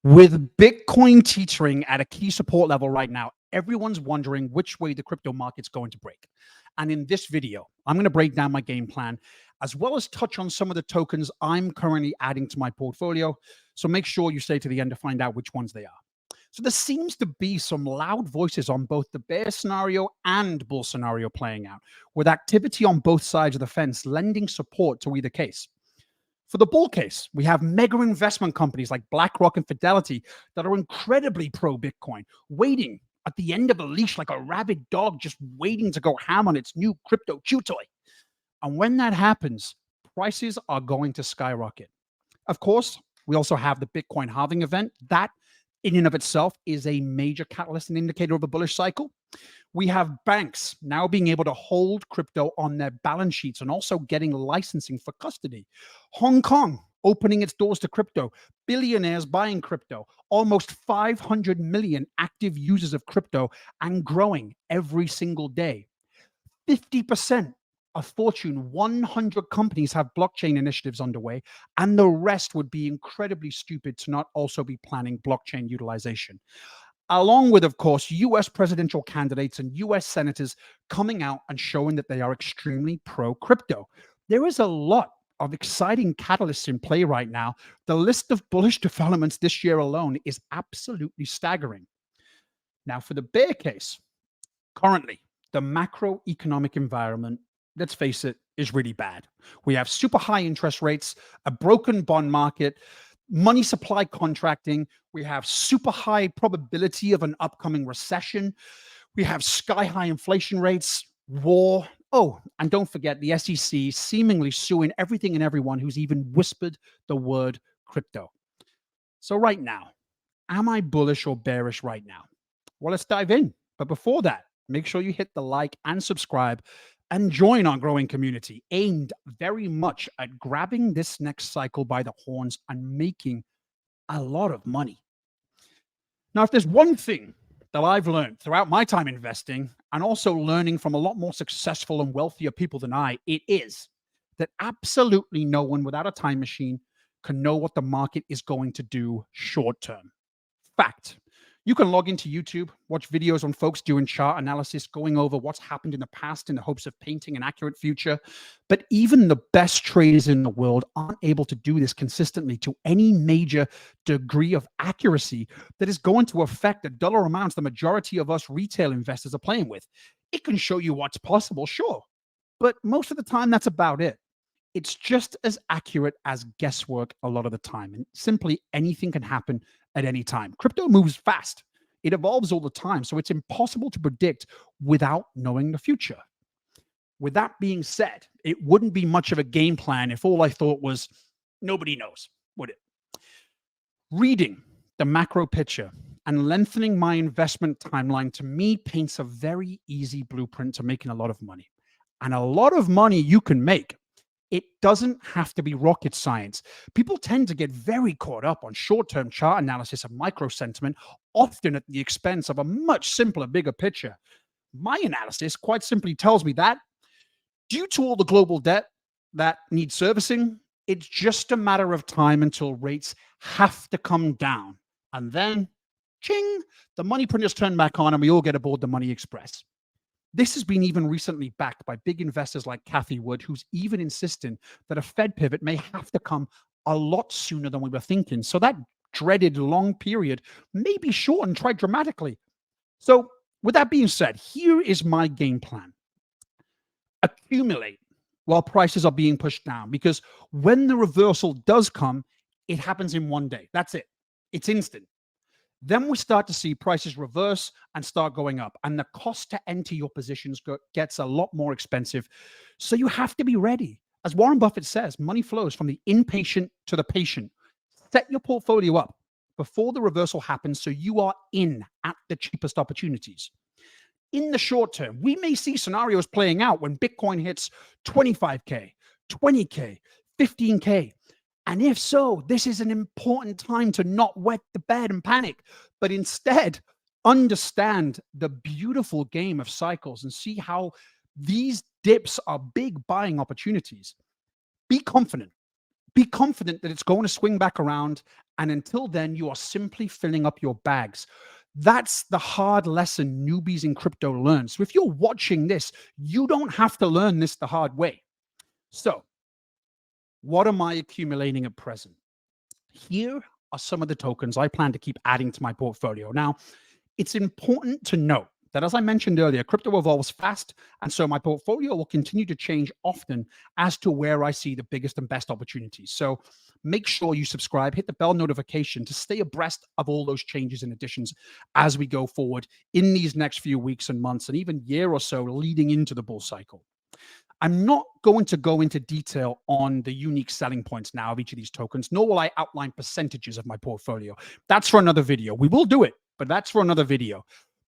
With Bitcoin teetering at a key support level right now, everyone's wondering which way the crypto market's going to break. And in this video, I'm going to break down my game plan, as well as touch on some of the tokens I'm currently adding to my portfolio. So make sure you stay to the end to find out which ones they are. So there seems to be some loud voices on both the bear scenario and bull scenario playing out, with activity on both sides of the fence lending support to either case. For the bull case, we have mega investment companies like BlackRock and Fidelity that are incredibly pro Bitcoin, waiting at the end of a leash like a rabid dog, just waiting to go ham on its new crypto chew toy. And when that happens, prices are going to skyrocket. Of course, we also have the Bitcoin halving event. That, in and of itself, is a major catalyst and indicator of a bullish cycle. We have banks now being able to hold crypto on their balance sheets and also getting licensing for custody. Hong Kong opening its doors to crypto, billionaires buying crypto, almost 500 million active users of crypto and growing every single day. 50% of Fortune 100 companies have blockchain initiatives underway, and the rest would be incredibly stupid to not also be planning blockchain utilization. Along with, of course, US presidential candidates and US senators coming out and showing that they are extremely pro crypto. There is a lot of exciting catalysts in play right now. The list of bullish developments this year alone is absolutely staggering. Now, for the bear case, currently, the macroeconomic environment, let's face it, is really bad. We have super high interest rates, a broken bond market, money supply contracting. We have super high probability of an upcoming recession. We have sky high inflation rates, war. Oh, and don't forget the SEC seemingly suing everything and everyone who's even whispered the word crypto. So right now, am I bullish or bearish right now? Well, let's dive in. But before that, make sure you hit the like and subscribe and join our growing community aimed very much at grabbing this next cycle by the horns and making a lot of money. Now, if there's one thing that I've learned throughout my time investing and also learning from a lot more successful and wealthier people than I, it is that absolutely no one without a time machine can know what the market is going to do short term. Fact. You can log into YouTube, watch videos on folks doing chart analysis, going over what's happened in the past in the hopes of painting an accurate future. But even the best traders in the world aren't able to do this consistently to any major degree of accuracy that is going to affect the dollar amounts the majority of us retail investors are playing with. It can show you what's possible, sure, but most of the time that's about it. It's just as accurate as guesswork a lot of the time, and simply anything can happen at any time. Crypto moves fast. It evolves all the time, so it's impossible to predict without knowing the future. With that being said, it wouldn't be much of a game plan if all I thought was nobody knows, would it? Reading the macro picture and lengthening my investment timeline to me paints a very easy blueprint to making a lot of money. And a lot of money you can make. It doesn't have to be rocket science. People tend to get very caught up on short-term chart analysis and micro sentiment, often at the expense of a much simpler, bigger picture. My analysis quite simply tells me that due to all the global debt that needs servicing, it's just a matter of time until rates have to come down. And then, ching, the money printers turn back on and we all get aboard the Money Express. This has been even recently backed by big investors like Cathie Wood, who's even insisting that a Fed pivot may have to come a lot sooner than we were thinking. So that dreaded long period may be shortened, tried dramatically. So with that being said, here is my game plan. Accumulate while prices are being pushed down, because when the reversal does come, it happens in one day. That's it. It's instant. Then we start to see prices reverse and start going up. And the cost to enter your positions gets a lot more expensive. So you have to be ready. As Warren Buffett says, money flows from the impatient to the patient. Set your portfolio up before the reversal happens so you are in at the cheapest opportunities. In the short term, we may see scenarios playing out when Bitcoin hits 25K, 20K, 15K. And if so, this is an important time to not wet the bed and panic, but instead understand the beautiful game of cycles and see how these dips are big buying opportunities. Be confident. Be confident that it's going to swing back around And until then, you are simply filling up your bags. That's the hard lesson newbies in crypto learn. So if you're watching this, you don't have to learn this the hard way. So, what am I accumulating at present? Here are some of the tokens I plan to keep adding to my portfolio. Now, it's important to note that, as I mentioned earlier, crypto evolves fast. And so my portfolio will continue to change often as to where I see the biggest and best opportunities. So make sure you subscribe, hit the bell notification to stay abreast of all those changes and additions as we go forward in these next few weeks and months, and even year or so leading into the bull cycle. I'm not going to go into detail on the unique selling points now of each of these tokens, nor will I outline percentages of my portfolio. That's for another video. We will do it, but that's for another video.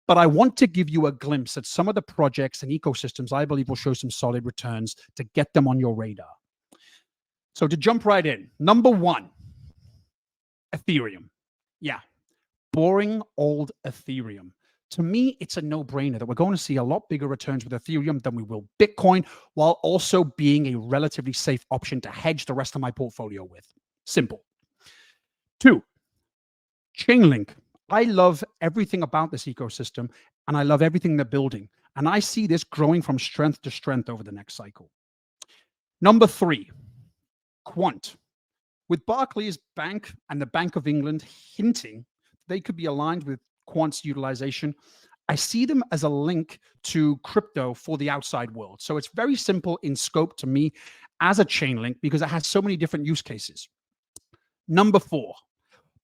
But I want to give you a glimpse at some of the projects and ecosystems I believe will show some solid returns to get them on your radar. So to jump right in, number one, Ethereum. Yeah, boring old Ethereum. To me, it's a no-brainer that we're going to see a lot bigger returns with Ethereum than we will Bitcoin, while also being a relatively safe option to hedge the rest of my portfolio with. Simple. Two, Chainlink. I love everything about this ecosystem, and I love everything they're building. And I see this growing from strength to strength over the next cycle. Number three, Quant. With Barclays Bank and the Bank of England hinting they could be aligned with Quant's utilization, I see them as a link to crypto for the outside world. So it's very simple in scope to me as a chain link because it has so many different use cases. Number four,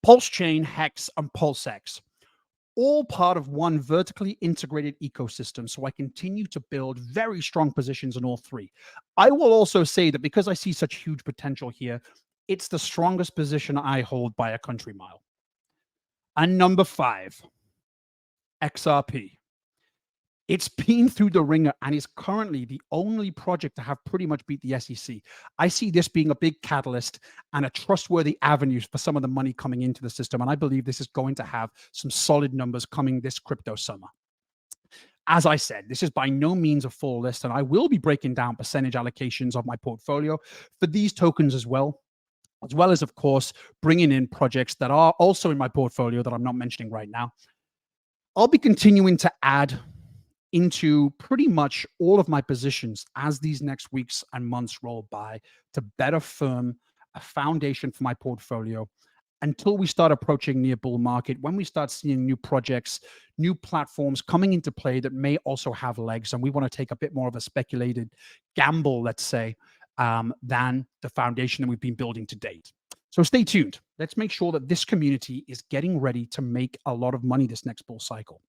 pulsechain, Hex, and pulsex, all part of one vertically integrated ecosystem. So I continue to build very strong positions in all three. I will also say that because I see such huge potential here, it's the strongest position I hold by a country mile. And number five, XRP. It's been through the ringer and is currently the only project to have pretty much beat the SEC. I see this being a big catalyst and a trustworthy avenue for some of the money coming into the system. And I believe this is going to have some solid numbers coming this crypto summer. As I said, this is by no means a full list, and I will be breaking down percentage allocations of my portfolio for these tokens as well as, of course, bringing in projects that are also in my portfolio that I'm not mentioning right now. I'll be continuing to add into pretty much all of my positions as these next weeks and months roll by to better firm a foundation for my portfolio until we start approaching near bull market, when we start seeing new projects, new platforms coming into play that may also have legs. And we want to take a bit more of a speculated gamble, let's say, than the foundation that we've been building to date. So stay tuned. Let's make sure that this community is getting ready to make a lot of money this next bull cycle.